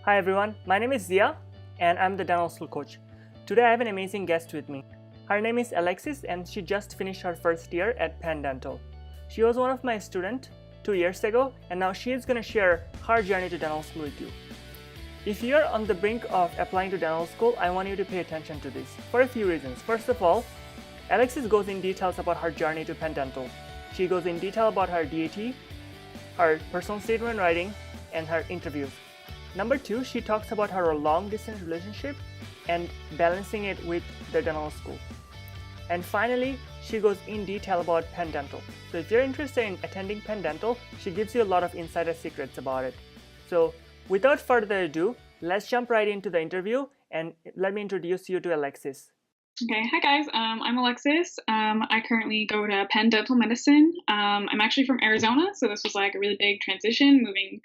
Hi everyone, my name is Zia and I'm the dental school coach. Today I have an amazing guest with me. Her name is Alexis and she just finished her first year at Penn Dental. She was one of my students 2 years ago and now she is going to share her journey to dental school with you. If you're on the brink of applying to dental school, I want you to pay attention to this for a few reasons. First of all, Alexis goes in details about her journey to Penn Dental. She goes in detail about her DAT, her personal statement writing, and her interviews. Number 2, she talks about her long-distance relationship and balancing it with the dental school. And finally, she goes in detail about Penn Dental. So if you're interested in attending Penn Dental, she gives you a lot of insider secrets about it. So without further ado, let's jump right into the interview and let me introduce you to Alexis. Okay, hi guys, I'm Alexis. I currently go to Penn Dental Medicine. I'm actually from Arizona, so this was like a really big transition, moving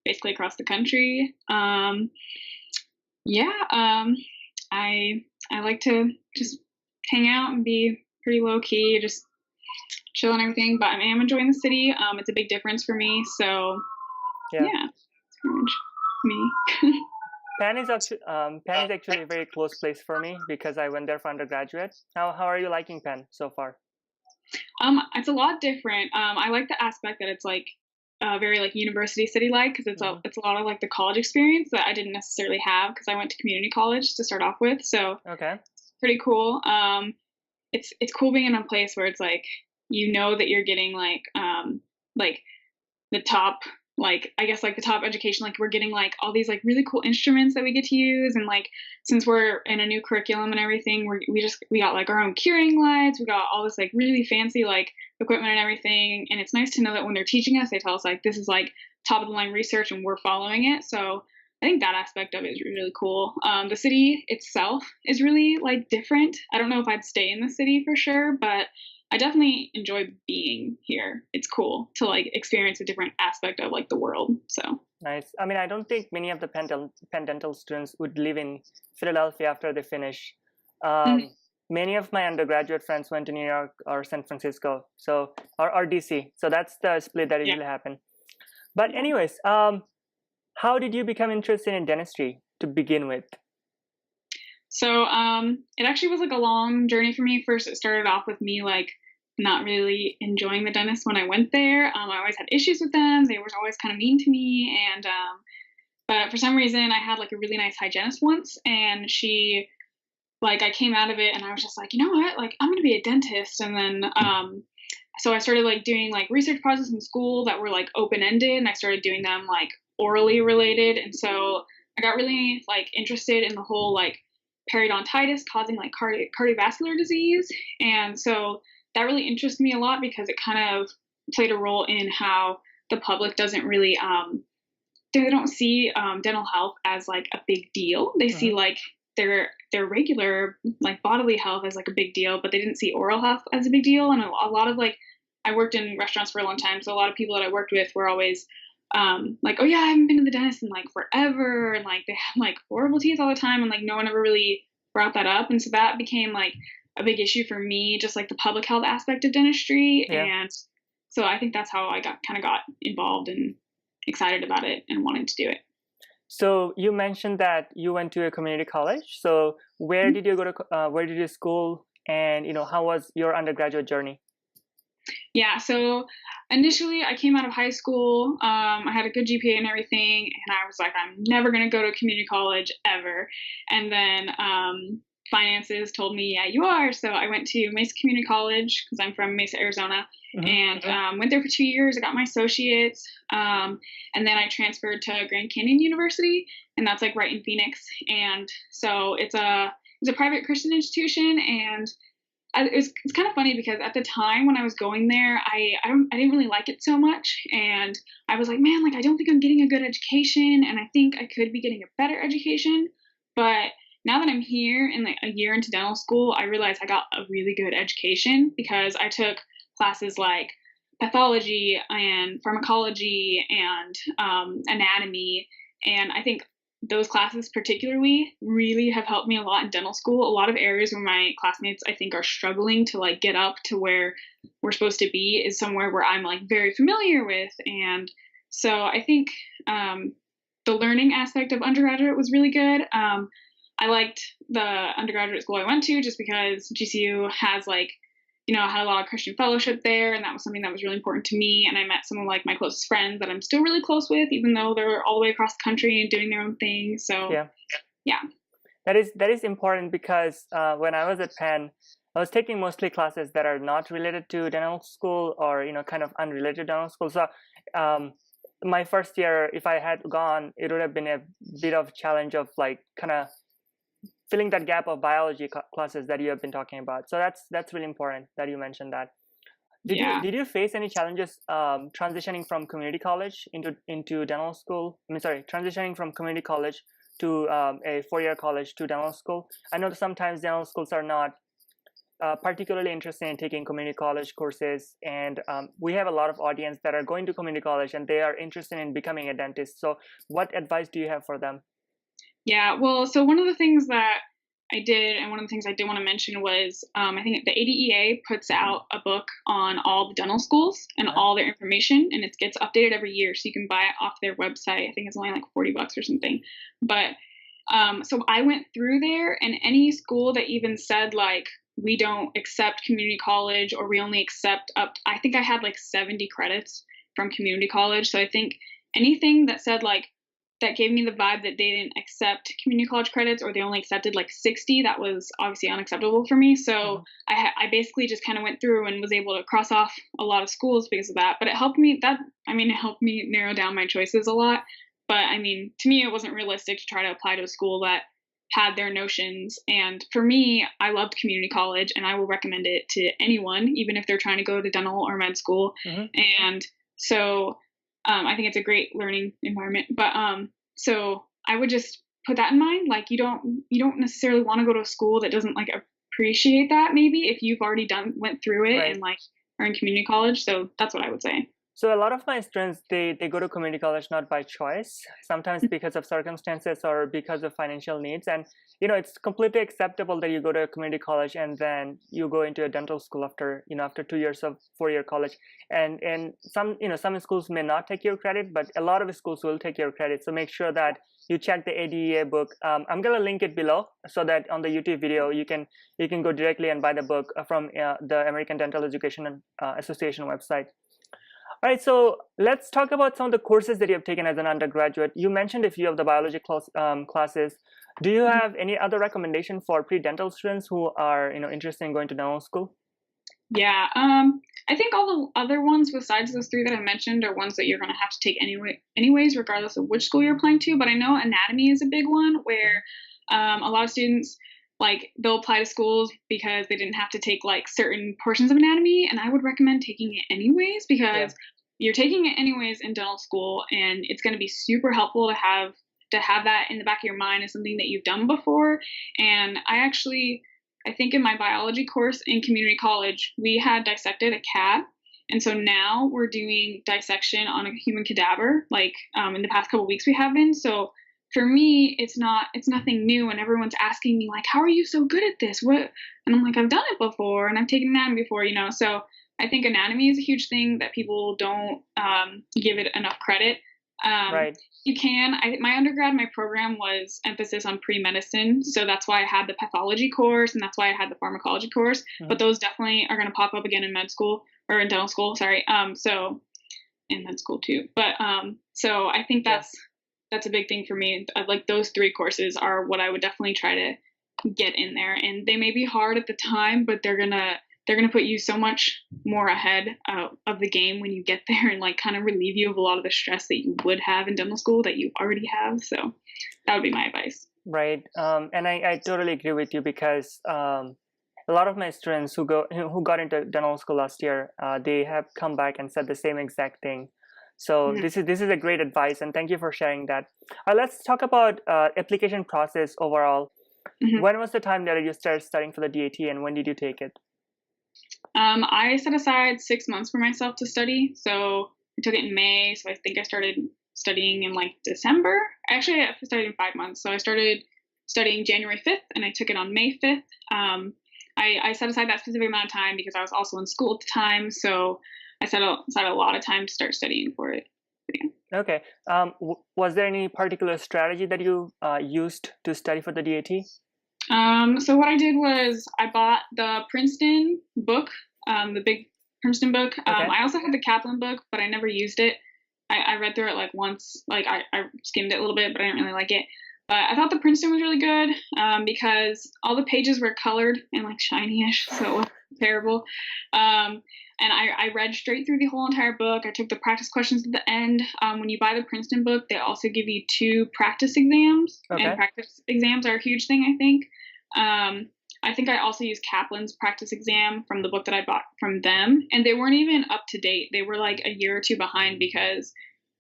basically across the country. I like to just hang out and be pretty low key, just chill and everything. But I am enjoying the city. It's a big difference for me. So yeah it's pretty much me. Penn is actually a very close place for me because I went there for undergraduate. How are you liking Penn so far? It's a lot different. I like the aspect that it's like very like university city like because it's a lot of like the college experience that I didn't necessarily have because I went to community college to start off with. So okay, it's pretty cool. It's cool being in a place where it's like you know that you're getting like the top, like I guess like the top education, like we're getting like all these like really cool instruments that we get to use, and like since we're in a new curriculum and everything, we got like our own curing lights, we got all this like really fancy like equipment and everything, and it's nice to know that when they're teaching us, they tell us like this is like top of the line research and we're following it. So I think that aspect of it is really cool. The city itself is really like different. I don't know if I'd stay in the city for sure, but I definitely enjoy being here. It's cool to like experience a different aspect of like the world. So nice. I mean, I don't think many of the Penn Dental students would live in Philadelphia after they finish. Many of my undergraduate friends went to New York or San Francisco, or DC. So that's the split that usually happen. But anyways, how did you become interested in dentistry to begin with? So it actually was like a long journey for me. First, it started off with me like not really enjoying the dentist when I went there. I always had issues with them. They were always kind of mean to me. And but for some reason, I had like a really nice hygienist once, and she like I came out of it and I was just like, you know what, like I'm gonna be a dentist. And then so I started like doing like research projects in school that were like open-ended, and I started doing them like orally related. And so I got really like interested in the whole like periodontitis causing like cardiovascular disease. And so that really interested me a lot because it kind of played a role in how the public doesn't really they don't see dental health as like a big deal. They see like their regular like bodily health as like a big deal, but they didn't see oral health as a big deal. And a lot of like I worked in restaurants for a long time, so a lot of people that I worked with were always like, oh yeah, I haven't been to the dentist in like forever, and like they have like horrible teeth all the time, and like no one ever really brought that up. And so that became like a big issue for me, just like the public health aspect of dentistry. And so I think that's how I got involved and excited about it and wanted to do it. So you mentioned that you went to a community college. So where did you go to? Where did you school? And how was your undergraduate journey? Yeah, so initially I came out of high school. I had a good GPA and everything, and I was like, I'm never going to go to community college ever. And then finances told me, yeah, you are. So I went to Mesa Community College because I'm from Mesa, Arizona, and went there for 2 years. I got my associates, and then I transferred to Grand Canyon University, and that's like right in Phoenix. And so it's a private Christian institution, and it's kind of funny because at the time when I was going there, I didn't really like it so much, and I was like, man, like I don't think I'm getting a good education, and I think I could be getting a better education. But now that I'm here and like a year into dental school, I realized I got a really good education because I took classes like pathology and pharmacology and anatomy, and I think those classes particularly really have helped me a lot in dental school. A lot of areas where my classmates I think are struggling to like get up to where we're supposed to be is somewhere where I'm like very familiar with. And so I think the learning aspect of undergraduate was really good. I liked the undergraduate school I went to just because GCU has like, had a lot of Christian fellowship there, and that was something that was really important to me. And I met some of like my closest friends that I'm still really close with, even though they're all the way across the country and doing their own thing. So yeah. That is important because when I was at Penn, I was taking mostly classes that are not related to dental school or kind of unrelated to dental school. So my first year, if I had gone, it would have been a bit of challenge of like kind of filling that gap of biology classes that you have been talking about. So that's really important that you mentioned that. Did you face any challenges transitioning from community college into dental school? Transitioning from community college to a 4-year college to dental school? I know that sometimes dental schools are not particularly interested in taking community college courses, and we have a lot of audience that are going to community college and they are interested in becoming a dentist. So what advice do you have for them? Yeah, well, so one of the things that I did, and one of the things I did want to mention was I think the ADEA puts out a book on all the dental schools and all their information, and it gets updated every year, so you can buy it off their website. I think it's only like $40 or something. But so I went through there, and any school that even said like, we don't accept community college, or we only accept I think I had like 70 credits from community college. So I think anything that said like, that gave me the vibe that they didn't accept community college credits, or they only accepted like 60, that was obviously unacceptable for me. So I basically just kind of went through and was able to cross off a lot of schools because of that. But it helped me narrow down my choices a lot. But I mean, to me, it wasn't realistic to try to apply to a school that had their notions. And for me, I loved community college, and I will recommend it to anyone, even if they're trying to go to dental or med school. And so I think it's a great learning environment. But so I would just put that in mind. Like, you don't necessarily want to go to a school that doesn't like appreciate that, maybe, if you've already went through it and like are in community college. So that's what I would say. So a lot of my students, they go to community college not by choice, sometimes because of circumstances or because of financial needs. And it's completely acceptable that you go to a community college and then you go into a dental school after 2 years of 4-year college. And some schools may not take your credit, but a lot of schools will take your credit. So make sure that you check the ADEA book. I'm gonna link it below so that on the YouTube video you can go directly and buy the book from the American Dental Education Association website. All right, so let's talk about some of the courses that you have taken as an undergraduate. You mentioned a few of the biology classes. Do you have any other recommendation for pre-dental students who are interested in going to dental school? Yeah, I think all the other ones besides those 3 that I mentioned are ones that you're going to have to take anyways, regardless of which school you're applying to. But I know anatomy is a big one where a lot of students, like, they'll apply to schools because they didn't have to take like certain portions of anatomy, and I would recommend taking it anyways because you're taking it anyways in dental school, and it's going to be super helpful to have that in the back of your mind as something that you've done before. And I think in my biology course in community college, we had dissected a cat, and so now we're doing dissection on a human cadaver, like in the past couple weeks we have been. So for me, it's nothing new, and everyone's asking me like, how are you so good at this? What? And I'm like, I've done it before, and I've taken anatomy before, So I think anatomy is a huge thing that people don't give it enough credit. You can. My undergrad, my program was emphasis on pre-medicine, so that's why I had the pathology course, and that's why I had the pharmacology course. But those definitely are going to pop up again in med school or in dental school. Sorry. So in med school too. But so I think that's a big thing for me. Like, those 3 courses are what I would definitely try to get in there, and they may be hard at the time, but they're gonna put you so much more ahead of the game when you get there, and like kind of relieve you of a lot of the stress that you would have in dental school that you already have. So that would be my advice. Right. And I totally agree with you because a lot of my students who got into dental school last year, they have come back and said the same exact thing. So this is a great advice, and thank you for sharing that. Let's talk about application process overall. When was the time that you started studying for the DAT, and when did you take it? I set aside 6 months for myself to study. So I took it in May. So I think I started studying in like December. Actually, I studied in 5 months. So I started studying January 5th, and I took it on May 5th. I set aside that specific amount of time because I was also in school at the time. So I set a lot of time to start studying for it. Yeah. Okay. Was there any particular strategy that you used to study for the DAT? So what I did was I bought the Princeton book, the big Princeton book. Okay. I also had the Kaplan book, but I never used it. I read through it like once, like I skimmed it a little bit, but I didn't really like it. But I thought the Princeton was really good because all the pages were colored and like shiny-ish, so it was terrible. And I read straight through the whole entire book. I took the practice questions at the end. When you buy the Princeton book, they also give you 2 practice exams, Okay. and practice exams are a huge thing, I think. I think I also used Kaplan's practice exam from the book that I bought from them, and they weren't even up to date. They were like a year or 2 behind because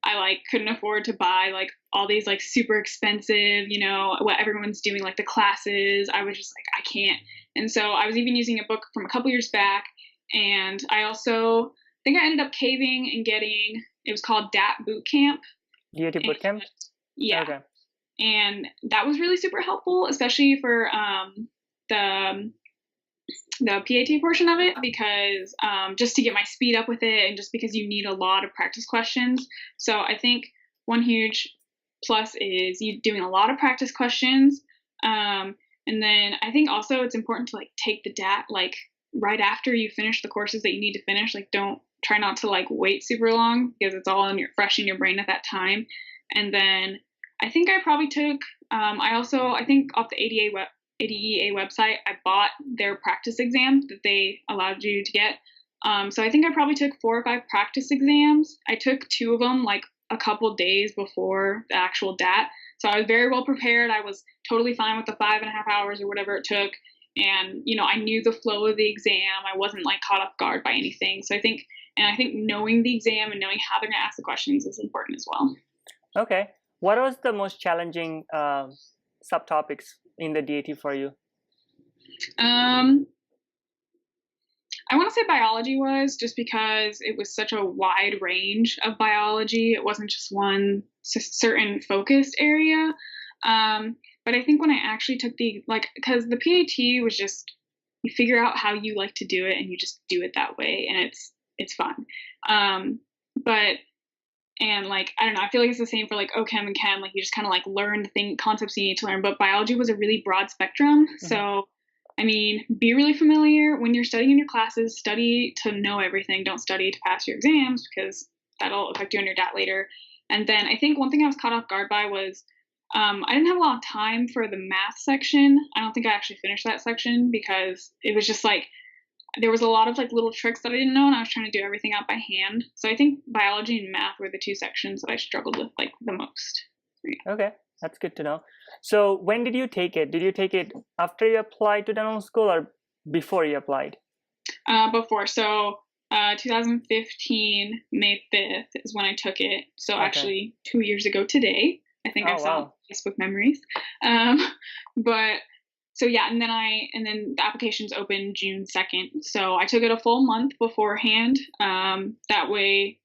I like couldn't afford to buy like all these like super expensive, you know, what everyone's doing, like the classes. I was just like, I can't. And so I was even using a book from a couple years back, and I also think I ended up caving and getting, it was called DAT Boot Camp. DAT boot camp? Yeah. Okay. And that was really super helpful, especially for the PAT portion of it, because just to get my speed up with it, and just because you need a lot of practice questions. So I think one huge plus is you doing a lot of practice questions. And then I think also it's important to like take the DAT like right after you finish the courses that you need to finish. Like don't try not to like wait super long because it's all fresh in your brain at that time. And then I think I probably took, I think off the ADEA website, I bought their practice exam that they allowed you to get. So I think I probably took 4 or 5 practice exams. I took 2 of them like a couple days before the actual DAT. So I was very well prepared. I was totally fine with the 5.5 hours or whatever it took. And, you know, I knew the flow of the exam. I wasn't like caught off guard by anything. So I think knowing the exam and knowing how they're going to ask the questions is important as well. Okay. What was the most challenging subtopics in the DAT for you? I want to say biology was, just because it was such a wide range of biology. It wasn't just one certain focused area. But I think when I actually took because the PAT was just, you figure out how you like to do it and you just do it that way, and it's fun. And like, I don't know, I feel like it's the same for like OChem and Chem. Like you just kind of like learn the concepts you need to learn. But biology was a really broad spectrum. Mm-hmm. So, I mean, be really familiar when you're studying in your classes. Study to know everything. Don't study to pass your exams because that'll affect you on your DAT later. And then I think one thing I was caught off guard by was I didn't have a lot of time for the math section. I don't think I actually finished that section because it was just like, there was a lot of like little tricks that I didn't know, and I was trying to do everything out by hand. So I think biology and math were the 2 sections that I struggled with like the most. Okay, that's good to know. So when did you take it? Did you take it after you applied to dental school or before you applied? Before. So 2015, May 5th is when I took it. So okay. Actually 2 years ago today, I think I saw Facebook memories. But so yeah, and then the applications open June 2nd. So I took it a full month beforehand. That way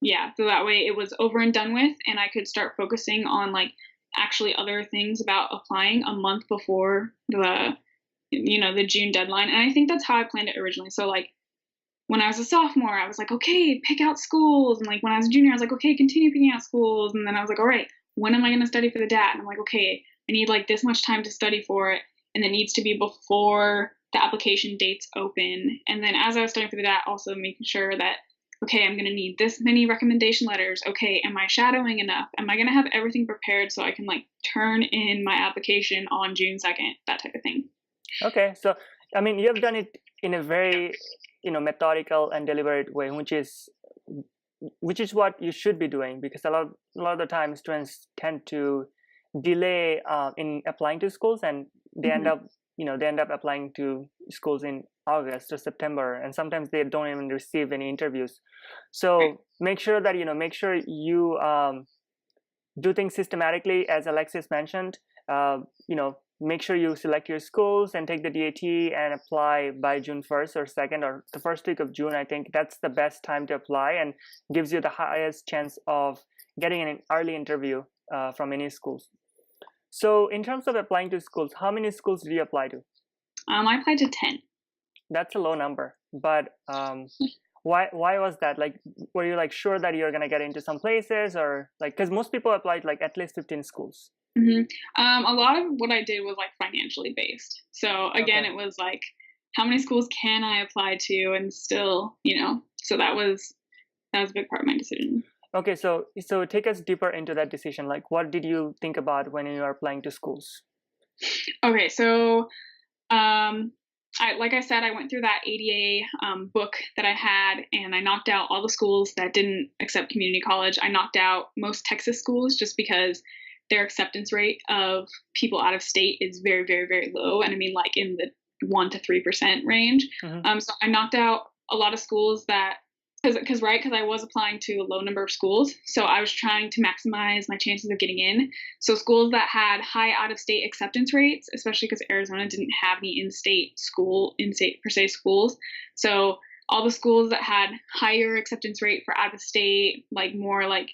it was over and done with, and I could start focusing on like actually other things about applying a month before the June deadline. And I think that's how I planned it originally. So like when I was a sophomore, I was like, okay, pick out schools. And like when I was a junior, I was like, okay, continue picking out schools. And then I was like, all right, when am I going to study for the DAT? And I'm like, okay, I need like this much time to study for it, and it needs to be before the application dates open. And then as I was studying for the DAT, also making sure that, okay, I'm going to need this many recommendation letters. Okay, am I shadowing enough? Am I going to have everything prepared so I can like turn in my application on June 2nd, that type of thing. Okay, so I mean, you have done it in a very, methodical and deliberate way, which is what you should be doing, because a lot of the time students tend to delay in applying to schools, and they end up applying to schools in August or September, and sometimes they don't even receive any interviews. So make sure that you do things systematically, as Alexis mentioned. Make sure you select your schools and take the DAT and apply by June 1st or 2nd or the first week of June. I think that's the best time to apply and gives you the highest chance of getting an early interview from any schools. So in terms of applying to schools, how many schools do you apply to? I applied to 10. That's a low number, but Why was that? Like, were you like sure that you're gonna get into some places, or like, because most people applied like at least 15 schools. Hmm. A lot of what I did was like financially based. So again, Okay. it was like, how many schools can I apply to, and still, so that was a big part of my decision. Okay, so take us deeper into that decision. Like, what did you think about when you are applying to schools? Okay, so like I said, I went through that ADA book that I had, and I knocked out all the schools that didn't accept community college. I knocked out most Texas schools just because their acceptance rate of people out of state is very, very, very low. And I mean, like in the 1 to 3% range. Mm-hmm. So I knocked out a lot of schools that, because I was applying to a low number of schools. So I was trying to maximize my chances of getting in. So schools that had high out of state acceptance rates, especially because Arizona didn't have any in-state per se schools. So all the schools that had higher acceptance rate for out of state, like more like,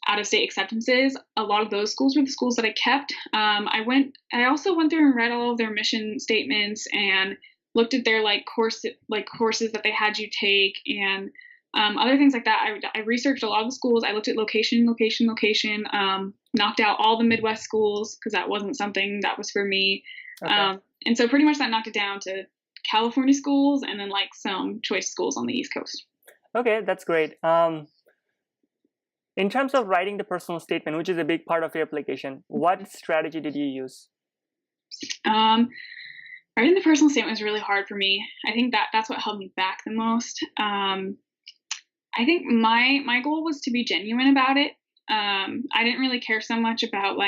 out of state acceptances, a lot of those schools were the schools that I kept. I also went through and read all of their mission statements and looked at their courses that they had you take, and other things like that. I researched a lot of the schools. I looked at location, knocked out all the Midwest schools because that wasn't something that was for me. Okay. And so pretty much that knocked it down to California schools and then like some choice schools on the East Coast. Okay, that's great. In terms of writing the personal statement, which is a big part of your application, what strategy did you use? Writing the personal statement was really hard for me. I think that's what held me back the most. I think my goal was to be genuine about it. I didn't really care so much about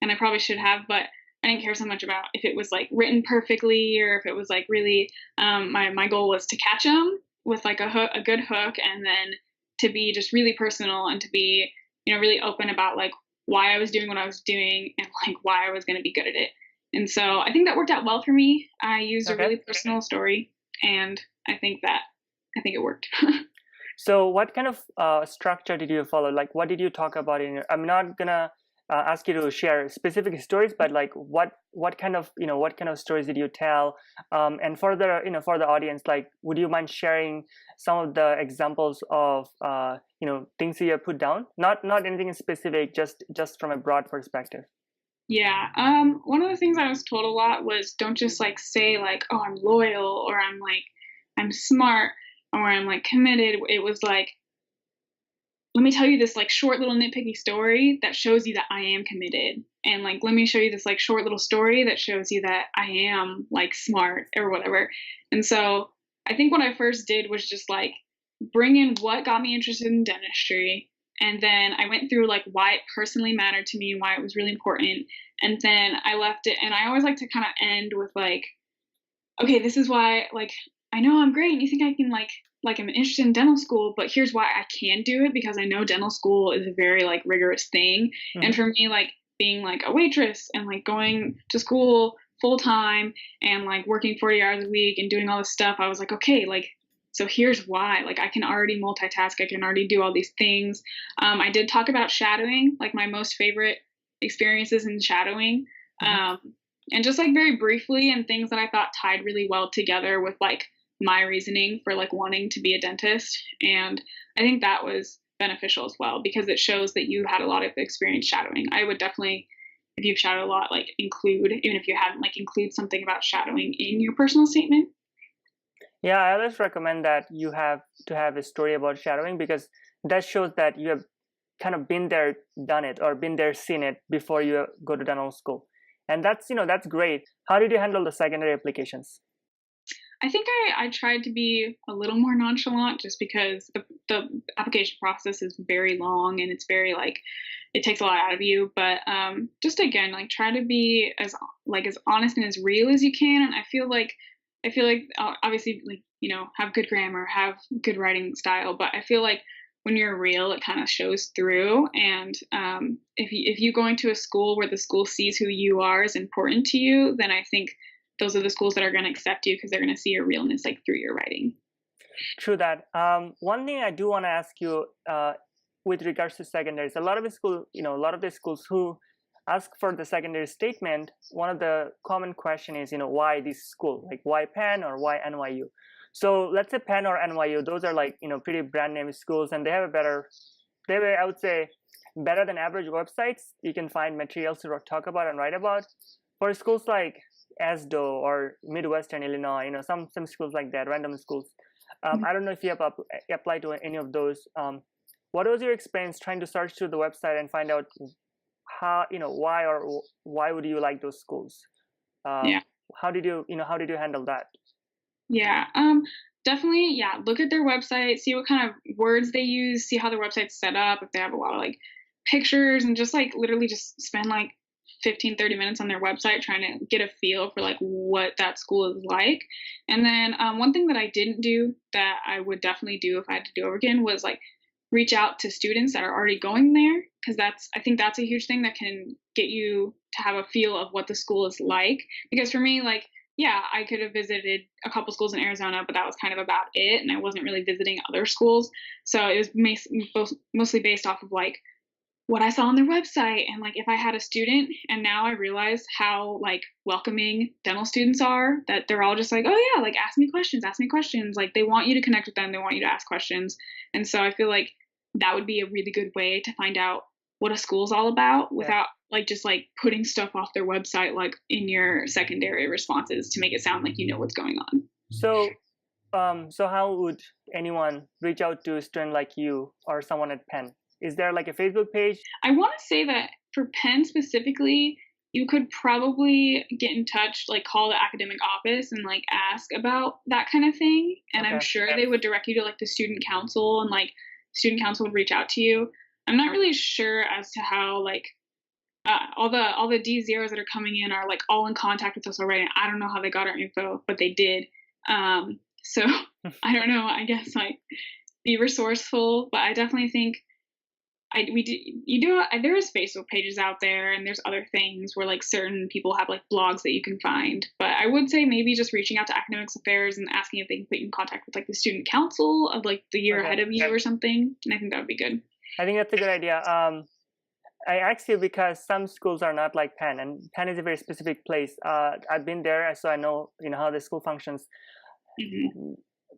and I probably should have, but I didn't care so much about if it was like written perfectly or if it was like really. My goal was to catch them with like a good hook, and then to be just really personal and to be really open about like why I was doing what I was doing and like why I was going to be good at it. And so I think that worked out well for me. I used a really personal story, and I think it worked. So what kind of structure did you follow? Like, what did you talk about in your, I'm not gonna ask you to share specific stories, but like what kind of stories did you tell? And for the audience, like, would you mind sharing some of the examples of things that you have put down? Not anything specific, just from a broad perspective. Yeah. One of the things I was told a lot was don't just like say like, oh, I'm loyal, or I'm smart, or I'm like committed. It was like, let me tell you this like short little nitpicky story that shows you that I am committed. And like, let me show you this like short little story that shows you that I am like smart or whatever. And so I think what I first did was just like bring in what got me interested in dentistry. And then I went through like why it personally mattered to me and why it was really important. And then I left it. And I always like to kind of end with like, okay, this is why, like, I know I'm great and you think I can like I'm interested in dental school, but here's why I can do it, because I know dental school is a very like rigorous thing. Mm-hmm. And for me, like being like a waitress and like going to school full time and like working 40 hours a week and doing all this stuff, I was like, okay, like, so here's why, like I can already multitask. I can already do all these things. I did talk about shadowing, like my most favorite experiences in shadowing. Mm-hmm. And just like very briefly, and things that I thought tied really well together with like my reasoning for like wanting to be a dentist. And I think that was beneficial as well, because it shows that you had a lot of experience shadowing. I would definitely, if you've shadowed a lot, like include, even if you hadn't, like include something about shadowing in your personal statement. Yeah, I always recommend that you have to have a story about shadowing, because that shows that you have kind of been there, done it, or been there, seen it before you go to dental school. And that's great. How did you handle the secondary applications? I think I tried to be a little more nonchalant, just because the application process is very long and it's very like, it takes a lot out of you. But just again, like try to be as honest and as real as you can. And I feel like obviously, like, have good grammar, have good writing style, but I feel like when you're real, it kind of shows through. And if you going to a school where the school sees who you are is important to you, then I think those are the schools that are going to accept you, because they're going to see your realness like through your writing. True that. One thing I do want to ask you with regards to secondaries, a lot of the schools who ask for the secondary statement, one of the common question is, why this school, like why Penn or why NYU? So let's say Penn or NYU, those are like, pretty brand name schools, and they have I would say, better than average websites. You can find materials to talk about and write about. For schools like ASDO or Midwestern Illinois, some schools like that, random schools. I don't know if you have applied to any of those. What was your experience trying to search through the website and find out how, why would you like those schools? Yeah. How did you handle that? Yeah. Definitely. Yeah. Look at their website, see what kind of words they use, see how their website's set up. If they have a lot of like pictures, and just like literally just spend like 15-30 minutes on their website trying to get a feel for like what that school is like. And then one thing that I didn't do that I would definitely do if I had to do over again was like reach out to students that are already going there, because I think that's a huge thing that can get you to have a feel of what the school is like. Because for me, like, yeah, I could have visited a couple schools in Arizona, but that was kind of about it, and I wasn't really visiting other schools. So it was mostly based off of like what I saw on their website, and like if I had a student, and now I realize how like welcoming dental students are, that they're all just like, oh yeah, like ask me questions, like they want you to connect with them, they want you to ask questions. And so I feel like that would be a really good way to find out what a school's all about without like just like putting stuff off their website like in your secondary responses to make it sound like you know what's going on. So how would anyone reach out to a student like you or someone at Penn? Is there like a Facebook page? I want to say that for Penn specifically, you could probably get in touch, like call the academic office and like ask about that kind of thing. And I'm sure they would direct you to like the student council, and like student council would reach out to you. I'm not really sure as to how like all the D0s that are coming in are like all in contact with us already. I don't know how they got our info, but they did. So I don't know. I guess like be resourceful, but I definitely think there's Facebook pages out there, and there's other things where like certain people have like blogs that you can find. But I would say maybe just reaching out to academics affairs and asking if they can put you in contact with like the student council of like the year ahead of you or something. And I think that would be good. I think that's a good idea. I asked you because some schools are not like Penn, and Penn is a very specific place. I've been there, so I know how the school functions. Mm-hmm.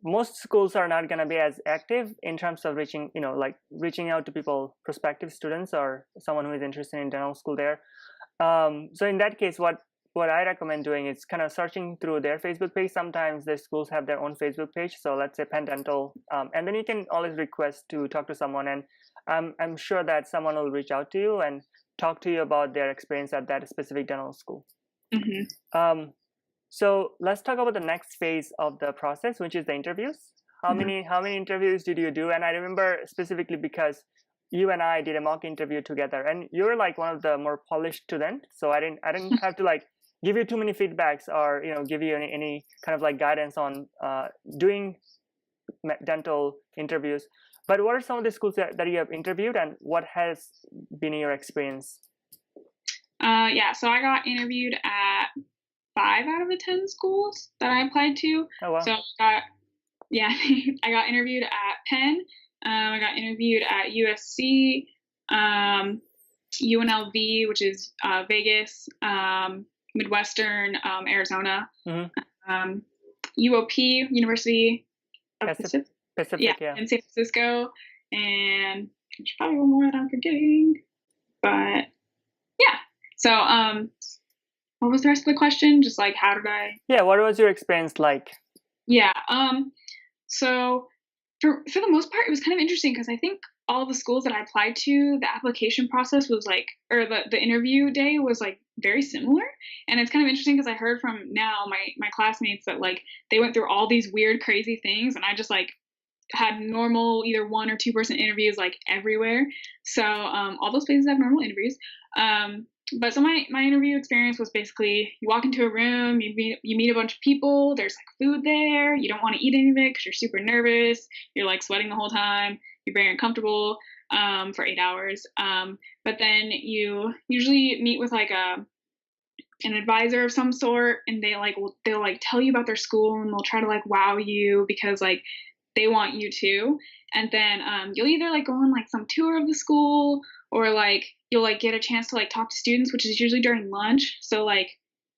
Most schools are not going to be as active in terms of reaching out to people, prospective students or someone who is interested in dental school there. So in that case, what I recommend doing is kind of searching through their Facebook page. Sometimes the schools have their own Facebook page. So let's say Penn Dental, and then you can always request to talk to someone, and I'm sure that someone will reach out to you and talk to you about their experience at that specific dental school. Mm-hmm. So let's talk about the next phase of the process, which is the interviews. How many interviews did you do? And I remember specifically because you and I did a mock interview together, and you're like one of the more polished students. So I didn't have to like give you too many feedbacks or give you any kind of like guidance on doing dental interviews. But what are some of the schools that you have interviewed, and what has been your experience? So I got interviewed at 5 out of the 10 schools that I applied to. Oh, wow. So I got interviewed at Penn. I got interviewed at USC, UNLV, which is Vegas, Midwestern, Arizona, mm-hmm. UOP, University of Pacific, in San Francisco, and there's probably one more that I'm forgetting. But yeah, so what was the rest of the question? Just like, how did I? Yeah, what was your experience like? Yeah, so for the most part, it was kind of interesting because I think all the schools that I applied to, the application process was like, or the interview day was like very similar. And it's kind of interesting because I heard from now my classmates that like they went through all these weird, crazy things, and I just like had normal either 1 or 2 person interviews like everywhere. So all those places have normal interviews. But so my interview experience was basically you walk into a room, you meet a bunch of people, there's like food there, you don't want to eat any of it because you're super nervous, you're like sweating the whole time, you're very uncomfortable for 8 hours. But then you usually meet with like an advisor of some sort, and they'll like tell you about their school, and they'll try to like wow you because like they want you to. And then you'll either like go on like some tour of the school, or like you'll like get a chance to like talk to students, which is usually during lunch. So like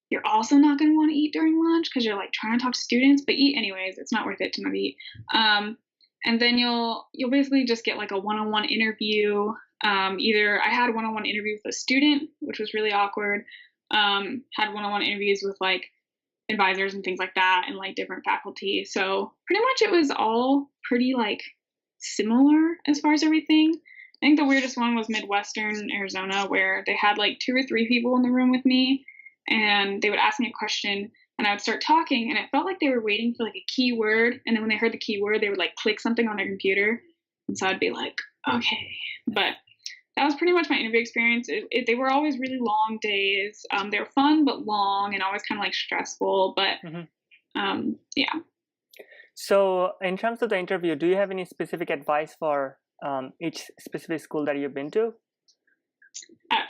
you're also not going to want to eat during lunch because you're like trying to talk to students, but eat anyways. It's not worth it to not eat. And then you'll basically just get like a one-on-one interview. Either I had a one-on-one interview with a student, which was really awkward. Had one-on-one interviews with like advisors and things like that, and like different faculty. So pretty much it was all pretty like similar as far as everything. I think the weirdest one was Midwestern Arizona, where they had like 2 or 3 people in the room with me, and they would ask me a question and I would start talking, and it felt like they were waiting for like a keyword, and then when they heard the keyword they would like click something on their computer, and so I'd be like, okay. But that was pretty much my interview experience. They were always really long days. They were fun but long, and always kind of like stressful, but yeah. So in terms of the interview, do you have any specific advice for each specific school that you've been to?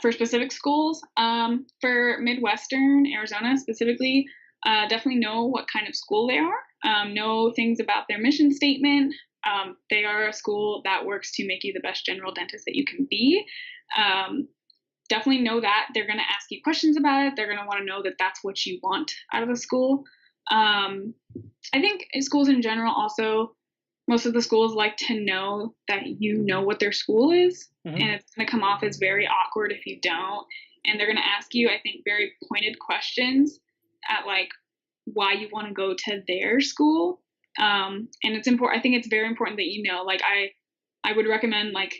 For specific schools, for Midwestern Arizona specifically, definitely know what kind of school they are. Know things about their mission statement. They are a school that works to make you the best general dentist that you can be. Definitely know that they're going to ask you questions about it. They're going to want to know that that's what you want out of a school. I think schools in general also, most of the schools like to know that you know what their school is, and it's going to come off as very awkward if you don't. And they're going to ask you, I think, very pointed questions at like why you want to go to their school. And it's important. I think it's very important that you know. Like I would recommend like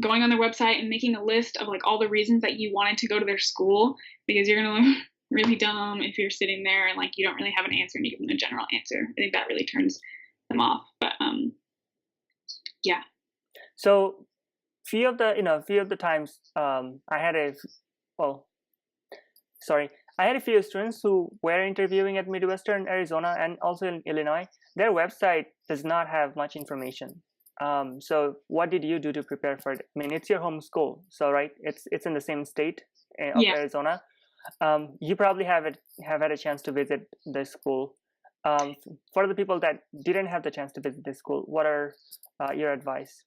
going on their website and making a list of like all the reasons that you wanted to go to their school, because you're going to look really dumb if you're sitting there and like you don't really have an answer and you give them a general answer. I think that really turns them off. But yeah. So few of the times I had a few students who were interviewing at Midwestern Arizona and also in Illinois. Their website does not have much information. So what did you do to prepare for it? I mean, it's your home school, so right? It's in the same state of Arizona. You probably have had a chance to visit the school. For the people that didn't have the chance to visit the school, what are your advice?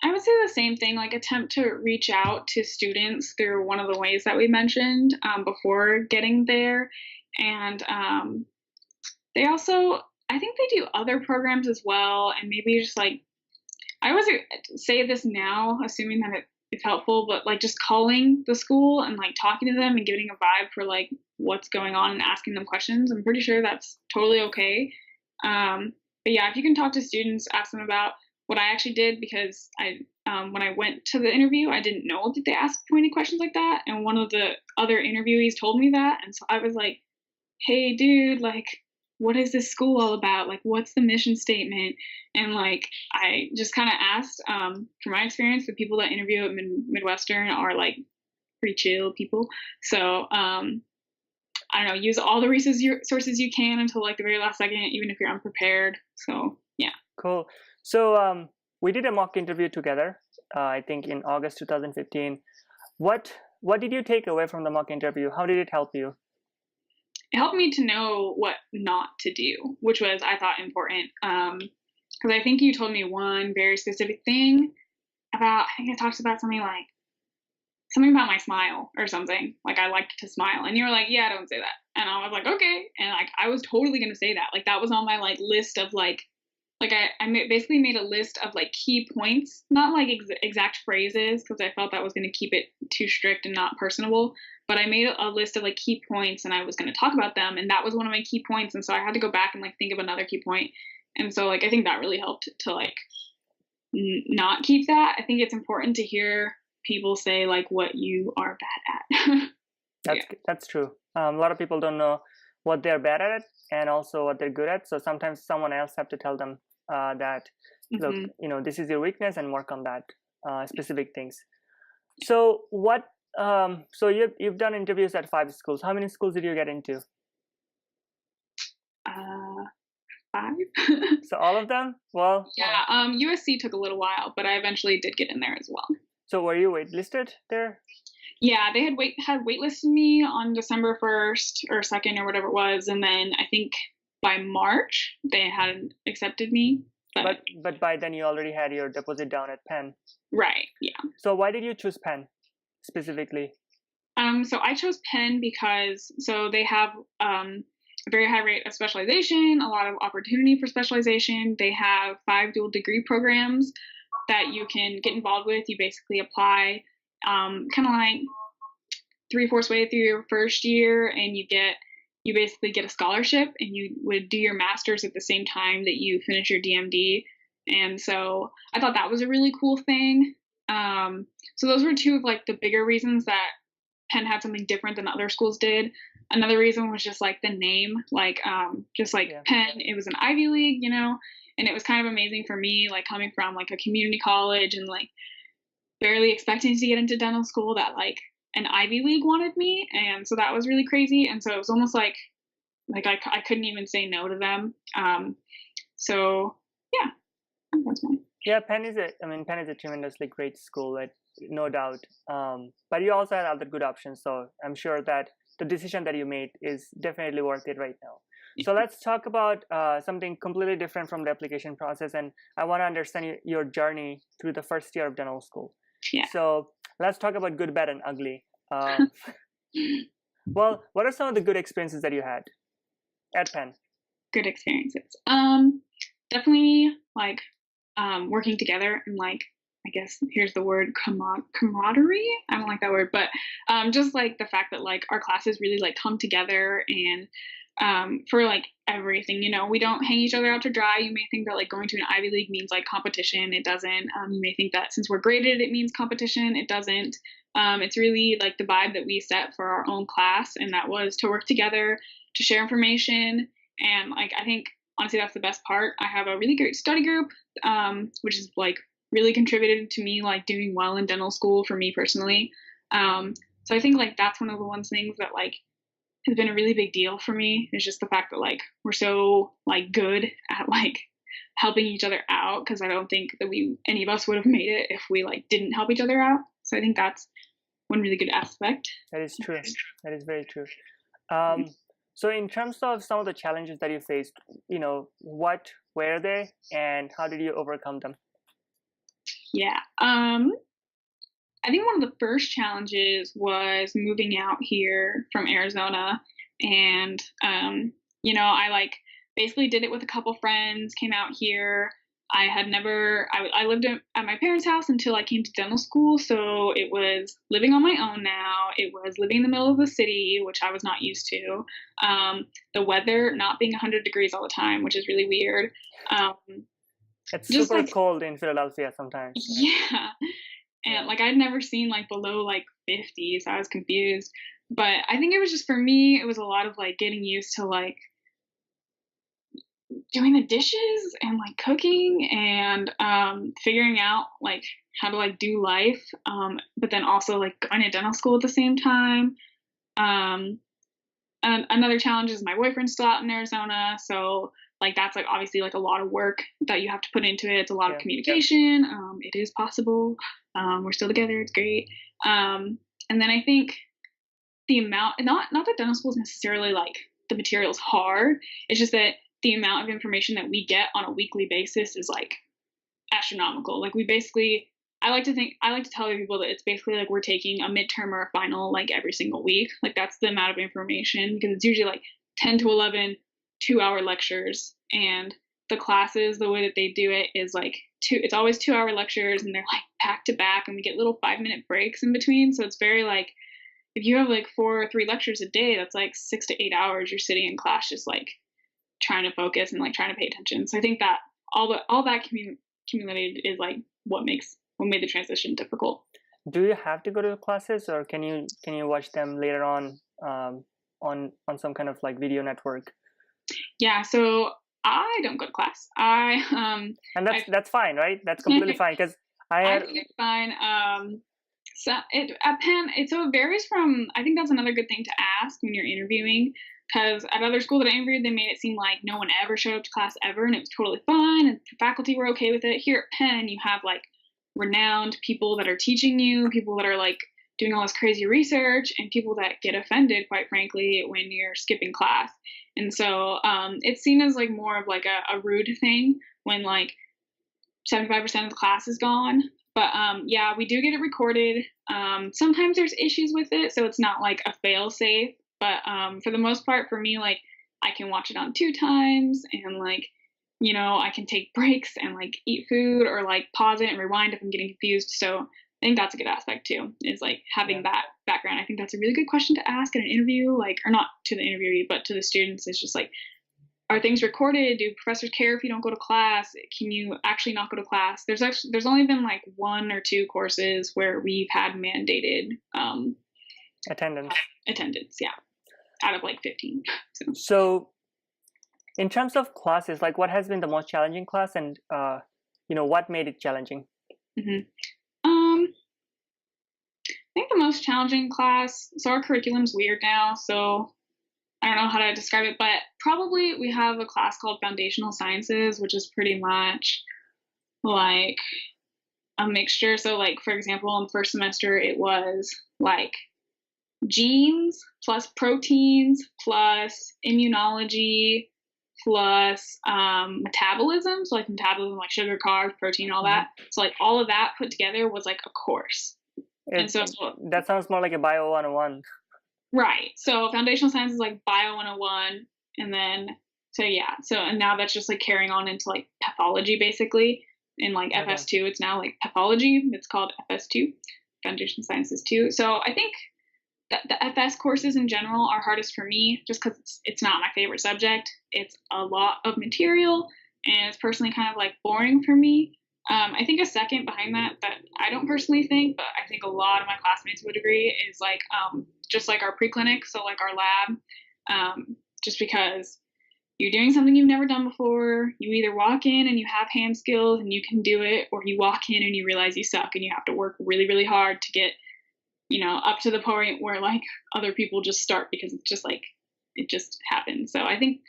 I would say the same thing, like attempt to reach out to students through one of the ways that we mentioned before getting there. And they also, I think they do other programs as well. And maybe just like, I always say this now, assuming that it's helpful, but like just calling the school and like talking to them and getting a vibe for like what's going on and asking them questions. I'm pretty sure that's totally okay. But yeah, if you can talk to students, ask them about what I actually did, because when I went to the interview, I didn't know that they asked pointed questions like that. And one of the other interviewees told me that. And so I was like, hey, dude, like, what is this school all about? Like, what's the mission statement? And like, I just kind of asked, from my experience, the people that interview at Midwestern are like pretty chill people. So, I don't know, use all the resources you can until like the very last second, even if you're unprepared. So yeah. Cool. So we did a mock interview together, I think in August 2015. What did you take away from the mock interview? How did it help you? It helped me to know what not to do, which was, I thought, important. Because I think you told me one very specific thing about, I think it talks about something about my smile or something. Like, I liked to smile. And you were like, yeah, don't say that. And I was like, okay. And like, I was totally going to say that. Like, that was on my like list of like I basically made a list of like key points, not like exact phrases, because I felt that was going to keep it too strict and not personable. But I made a list of like key points, and I was going to talk about them, and that was one of my key points. And so I had to go back and like think of another key point. And so like I think that really helped to like not keep that. I think it's important to hear people say like what you are bad at. That's true. A lot of people don't know what they're bad at and also what they're good at. So sometimes someone else have to tell them that, look, this is your weakness and work on that specific things. So what? So you've done interviews at 5 schools. How many schools did you get into? 5. So all of them? Well, yeah. USC took a little while, but I eventually did get in there as well. So were you waitlisted there? Yeah, they had waitlisted me on December 1st or 2nd or whatever it was, and then I think by March they had accepted me. But by then you already had your deposit down at Penn. Right. Yeah. So why did you choose Penn specifically? So I chose Penn because they have a very high rate of specialization, a lot of opportunity for specialization. They have 5 dual degree programs that you can get involved with. You basically apply kind of like 3/4 way through your first year, and you basically get a scholarship, and you would do your master's at the same time that you finish your DMD. And so I thought that was a really cool thing. So those were 2 of like the bigger reasons that Penn had something different than other schools did. Another reason was just like the name, like just like Penn, it was an Ivy League, and it was kind of amazing for me, like coming from like a community college and like barely expecting to get into dental school, that like an Ivy League wanted me. And so that was really crazy. And so it was almost like I couldn't even say no to them. So yeah, that's mine. Yeah, Penn is a tremendously great school, no doubt. But you also had other good options, so I'm sure that the decision that you made is definitely worth it right now. So let's talk about something completely different from the application process, and I want to understand your journey through the first year of dental school. Yeah. So let's talk about good, bad, and ugly. Well, what are some of the good experiences that you had at Penn? Good experiences. Definitely like working together and like, I guess here's the word, camaraderie. I don't like that word, but just like the fact that like our classes really like come together and for like everything, we don't hang each other out to dry. You may think that like going to an Ivy League means like competition. It doesn't. You may think that since we're graded, it means competition. It doesn't. It's really like the vibe that we set for our own class, and that was to work together, to share information. And like, I think honestly, that's the best part. I have a really great study group, which is like really contributed to me like doing well in dental school for me personally. So I think like that's one of the things that like has been a really big deal for me, is just the fact that like we're so like good at like helping each other out, because I don't think that any of us would have made it if we like didn't help each other out. So I think that's one really good aspect. That is true. That is very true. So in terms of some of the challenges that you faced, what were they and how did you overcome them? Yeah. I think one of the first challenges was moving out here from Arizona. And, I like basically did it with a couple friends, came out here. I lived at my parents' house until I came to dental school. So it was living on my own now. It was living in the middle of the city, which I was not used to. The weather not being 100 degrees all the time, which is really weird. It's super cold in Philadelphia sometimes. Yeah. And like I'd never seen like below like 50, so I was confused. But I think it was just, for me, it was a lot of like getting used to like doing the dishes and like cooking and figuring out like how to like do life, but then also like going to dental school at the same time. And another challenge is my boyfriend's still out in Arizona, so like that's like obviously like a lot of work that you have to put into it. It's a lot of communication. It is possible. We're still together. It's great. And then I think the amount, not that dental school is necessarily like the material's hard. It's just that the amount of information that we get on a weekly basis is like astronomical. Like I like to tell other people that it's basically like we're taking a midterm or a final like every single week. Like that's the amount of information, because it's usually like 10 to 11 2-hour lectures, and the classes, the way that they do it is like it's always 2-hour lectures, and they're like back to back, and we get little 5-minute breaks in between. So it's very like, if you have like 4 or 3 lectures a day, that's like 6 to 8 hours you're sitting in class just like trying to focus and like trying to pay attention. So I think that all that accumulated is like what made the transition difficult. Do you have to go to classes, or can you watch them later on some kind of like video network? Yeah, so I don't go to class. And that's fine, right? That's completely fine, because I think it's fine. So at Penn, it varies from. I think that's another good thing to ask when you're interviewing, because at other schools that I interviewed, they made it seem like no one ever showed up to class ever, and it was totally fine, and the faculty were okay with it. Here at Penn, you have like renowned people that are teaching you, people that are like doing all this crazy research, and people that get offended, quite frankly, when you're skipping class. And so it's seen as like more of like a rude thing when like 75% of the class is gone. But yeah, we do get it recorded. Sometimes there's issues with it, so it's not like a fail safe. But for the most part, for me, like I can watch it on 2 times, and like I can take breaks and like eat food or like pause it and rewind if I'm getting confused. So I think that's a good aspect too, is like having that background. I think that's a really good question to ask in an interview, like, or not to the interviewee, but to the students. It's just like, are things recorded? Do professors care if you don't go to class? Can you actually not go to class? There's only been like 1 or 2 courses where we've had mandated attendance, yeah, out of like 15. So in terms of classes, like what has been the most challenging class, and what made it challenging? Mm-hmm. I think the most challenging class, so our curriculum's weird now, so I don't know how to describe it, but probably we have a class called Foundational Sciences, which is pretty much like a mixture. So like, for example, in the first semester, it was like genes plus proteins plus immunology plus metabolism. So like metabolism, like sugar, carbs, protein, all that. So like all of that put together was like a course. And so that sounds more like a Bio 101. Right. So foundational science is like Bio 101. And then, and now that's just like carrying on into like pathology basically. In like FS2, it's now like pathology. It's called FS2, Foundation Sciences 2. So I think that the FS courses in general are hardest for me just because it's not my favorite subject. It's a lot of material and it's personally kind of like boring for me. I think a second behind that I don't personally think, but I think a lot of my classmates would agree, is like just like our preclinic, so like our lab, just because you're doing something you've never done before. You either walk in and you have hand skills and you can do it, or you walk in and you realize you suck and you have to work really, really hard to get, up to the point where like other people just start because it's just like, it just happens. So I think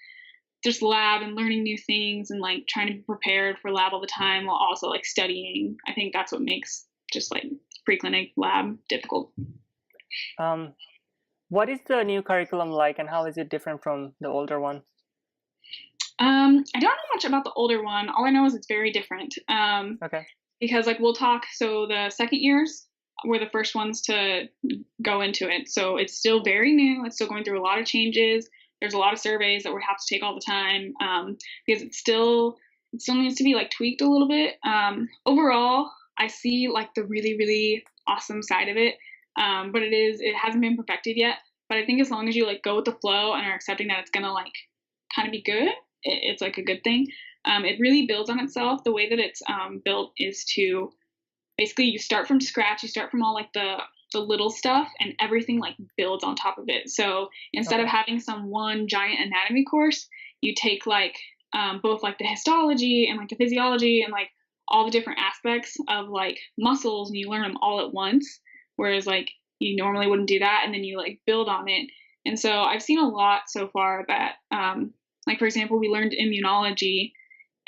just lab and learning new things and like trying to be prepared for lab all the time while also like studying, I think that's what makes just like preclinic lab difficult. What is the new curriculum like and how is it different from the older one? I don't know much about the older one. All I know is it's very different. Because like we'll talk, so the second years were the first ones to go into it. So it's still very new. It's still going through a lot of changes. There's a lot of surveys that we have to take all the time because it still needs to be like tweaked a little bit. Overall, I see like the really, really awesome side of it, but it hasn't been perfected yet. But I think as long as you like go with the flow and are accepting that it's gonna like kind of be good, it's like a good thing. It really builds on itself. The way that it's built is to basically you start from scratch. You start from all like the little stuff, and everything like builds on top of it. So instead of having some one giant anatomy course, you take like both like the histology and like the physiology and like all the different aspects of like muscles, and you learn them all at once, whereas like you normally wouldn't do that, and then you like build on it. And so I've seen a lot so far that like for example, we learned immunology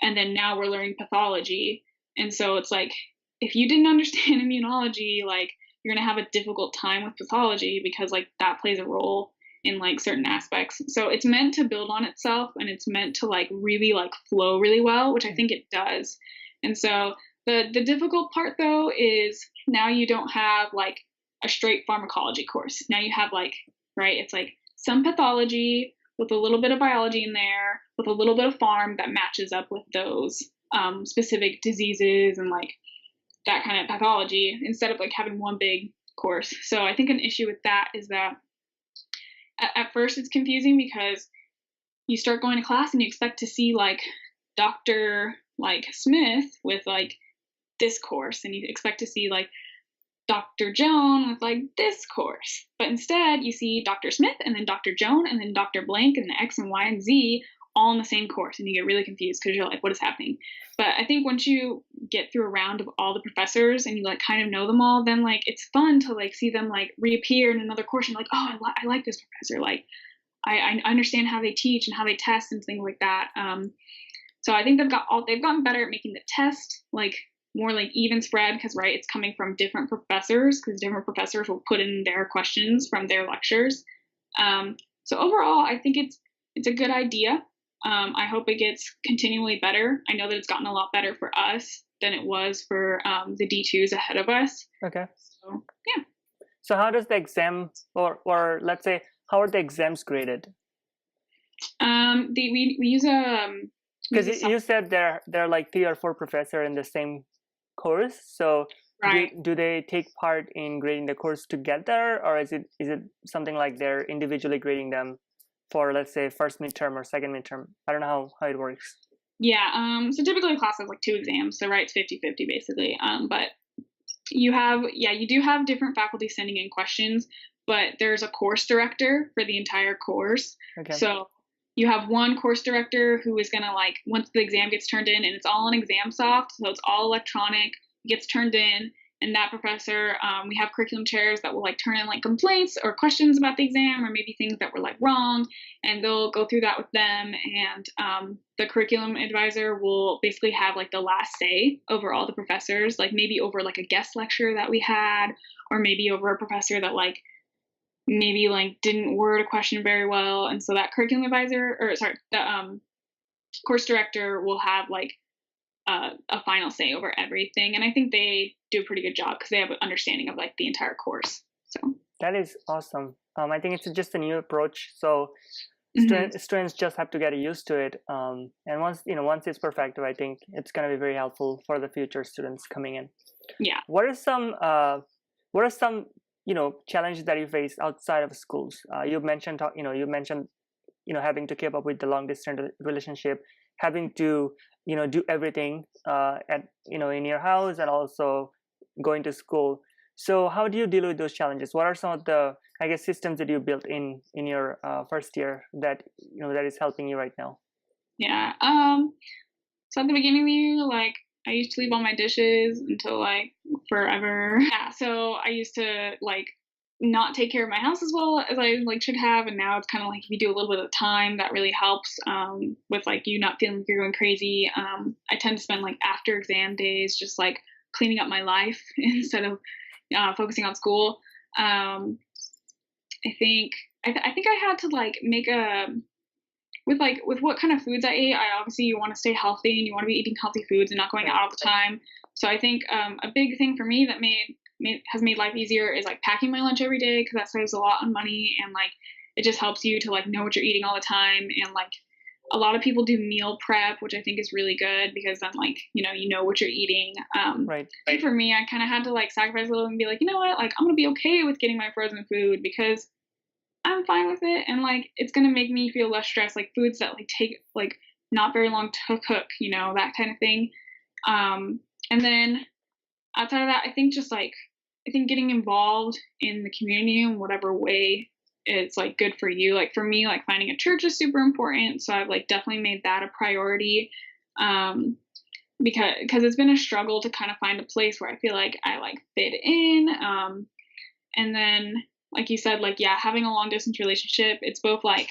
and then now we're learning pathology. And so it's like if you didn't understand immunology, like you're going to have a difficult time with pathology because like that plays a role in like certain aspects. So it's meant to build on itself, and it's meant to like really like flow really well, which I think it does. And so the difficult part though is now you don't have like a straight pharmacology course. Now you have like, right, it's like some pathology with a little bit of biology in there, with a little bit of pharm that matches up with those specific diseases and like that kind of pathology, instead of like having one big course. So I think an issue with that is that at first it's confusing because you start going to class and you expect to see like Dr. like Smith with like this course, and you expect to see like Dr. Joan with like this course. But instead you see Dr. Smith and then Dr. Joan and then Dr. Blank and the X and Y and Z all in the same course, and you get really confused because you're like, what is happening? But I think once you get through a round of all the professors and you like kind of know them all, then like it's fun to like see them like reappear in another course and like, oh, I like this professor. Like I understand how they teach and how they test and things like that. So I think they've gotten better at making the test like more like even spread, because right, it's coming from different professors, because different professors will put in their questions from their lectures. So overall, I think it's a good idea. I hope it gets continually better. I know that it's gotten a lot better for us. than it was for the D2s ahead of us. Okay. So yeah. So how does the exam, or let's say, how are the exams graded? We use a because you said there are like 3 or 4 professors in the same course. So right. do they take part in grading the course together, or is it something like they're individually grading them for, let's say, first midterm or second midterm? I don't know how it works. Yeah. So typically a class has like 2 exams, so right, it's 50-50 basically. But you do have different faculty sending in questions, but there's a course director for the entire course. Okay. So you have one course director who is gonna, like, once the exam gets turned in, and it's all in ExamSoft, so it's all electronic, gets turned in, and that professor, we have curriculum chairs that will like turn in like complaints or questions about the exam, or maybe things that were like wrong, and they'll go through that with them. And the curriculum advisor will basically have like the last say over all the professors, like maybe over like a guest lecture that we had, or maybe over a professor that like maybe like didn't word a question very well. And so that curriculum advisor, or sorry, the course director will have like a final say over everything. And I think they do a pretty good job because they have an understanding of like the entire course. So that is awesome. I think it's just a new approach. So students just have to get used to it. And once it's perfected, I think it's going to be very helpful for the future students coming in. Yeah. What are some challenges that you face outside of schools? You mentioned having to keep up with the long distance relationship, having to do everything in your house, and also going to school. So how do you deal with those challenges? What are some of the, I guess, systems that you built in your first year that that is helping you right now? Yeah. So at the beginning of the year, like, I used to leave all my dishes until like forever. Yeah. So I used to like not take care of my house as well as I like should have, and now it's kind of like if you do a little bit of time, that really helps with like you not feeling like you're going crazy. I tend to spend like after exam days just like cleaning up my life instead of focusing on school. I think I had to like make a with what kind of foods I ate. Obviously you want to stay healthy and you want to be eating healthy foods and not going out all the time. So I think a big thing for me that has made life easier is like packing my lunch every day, because that saves a lot on money, and like it just helps you to like know what you're eating all the time. And like a lot of people do meal prep, which I think is really good, because then like you know what you're eating. Right. For me, I kind of had to like sacrifice a little and be like, you know what, like I'm gonna be okay with getting my frozen food because I'm fine with it, and like it's gonna make me feel less stressed. Like foods that like take like not very long to cook, that kind of thing. And then outside of that, I think getting involved in the community in whatever way is like good for you. Like for me, like finding a church is super important, so I've like definitely made that a priority. Because it's been a struggle to kind of find a place where I feel like I like fit in. And then like you said, like, yeah, having a long distance relationship, it's both like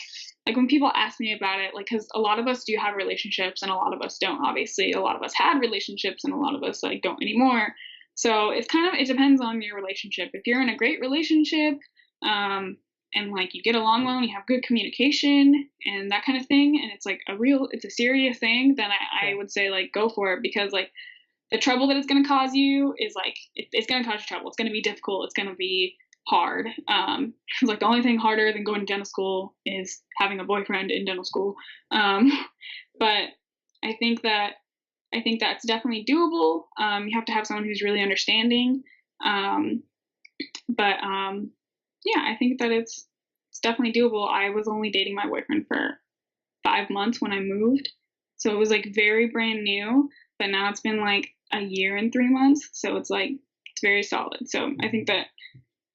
when people ask me about it, like, because a lot of us do have relationships and a lot of us don't. Obviously, a lot of us had relationships and a lot of us like don't anymore. So it depends on your relationship. If you're in a great relationship, and like you get along well and you have good communication and that kind of thing, and it's like it's a serious thing, then I would say like go for it, because like the trouble that it's going to cause you is like it's going to cause you trouble. It's going to be difficult. It's going to be hard. Like the only thing harder than going to dental school is having a boyfriend in dental school. But I think that's definitely doable. You have to have someone who's really understanding. Yeah, I think that it's definitely doable. I was only dating my boyfriend for 5 months when I moved, so it was like very brand new. But now it's been like a year and 3 months, so it's like it's very solid. So I think that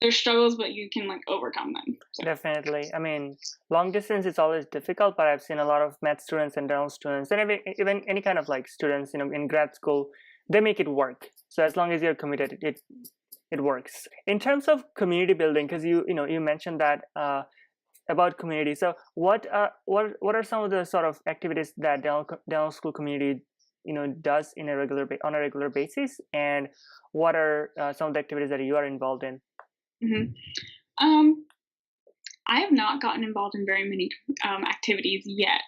there's struggles, but you can like overcome them. So. Definitely. I mean, long distance is always difficult, but I've seen a lot of math students and dental students, and even any kind of like students, in grad school, they make it work. So as long as you're committed, it works. In terms of community building, because you mentioned that about community. So what are some of the sort of activities that dental school community does on a regular basis, and what are some of the activities that you are involved in? Mm-hmm. I have not gotten involved in very many activities yet,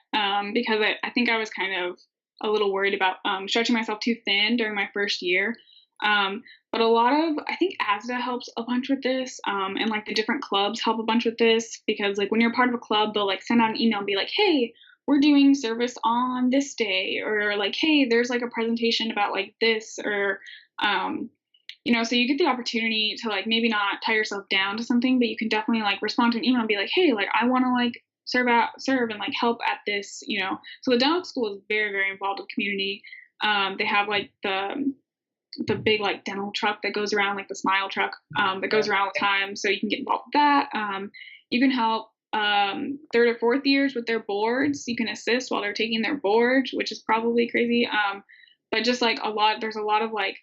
because I think I was kind of a little worried about stretching myself too thin during my first year. But I think ASDA helps a bunch with this, and like the different clubs help a bunch with this, because like when you're part of a club, they'll like send out an email and be like, hey, we're doing service on this day, or like, hey, there's like a presentation about like this, or so you get the opportunity to like maybe not tie yourself down to something, but you can definitely like respond to an email and be like, hey, like I want to like serve and like help at this, So the dental school is very, very involved with community. They have like the big like dental truck that goes around, like the smile truck that goes around all the time, so you can get involved with that. You can help third or fourth years with their boards. You can assist while they're taking their boards, which is probably crazy, but just like there's a lot of like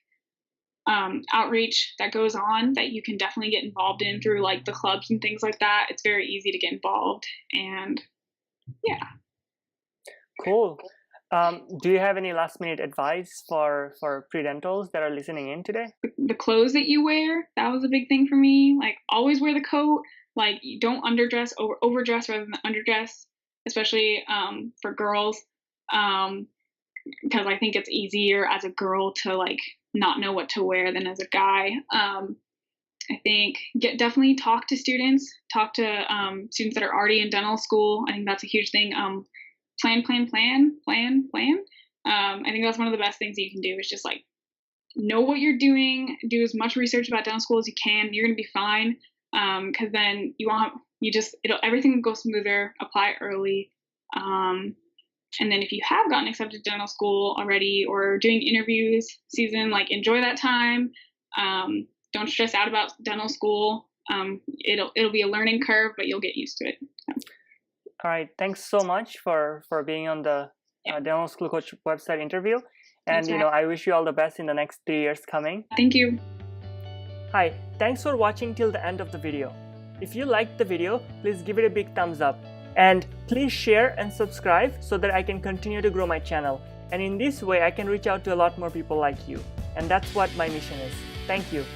outreach that goes on that you can definitely get involved in through like the clubs and things like that. It's very easy to get involved, and yeah. Cool. Do you have any last minute advice for pre-dentals that are listening in today? The clothes that you wear, that was a big thing for me. Like always wear the coat. Like you don't underdress, overdress rather than underdress, especially for girls, because I think it's easier as a girl to like not know what to wear than as a guy. I think definitely talk to students that are already in dental school. I think that's a huge thing. Plan. I think that's one of the best things you can do, is just like know what you're doing, do as much research about dental school as you can. You're going to be fine. Cause then everything will go smoother. Apply early. And then if you have gotten accepted to dental school already or doing interviews season, like enjoy that time. Don't stress out about dental school. It'll be a learning curve, but you'll get used to it. So. All right. Thanks so much for being on the Dental School Coach website interview. And, I wish you all the best in the next 3 years coming. Thank you. Hi. Thanks for watching till the end of the video. If you liked the video, please give it a big thumbs up. And please share and subscribe so that I can continue to grow my channel. And in this way, I can reach out to a lot more people like you. And that's what my mission is. Thank you.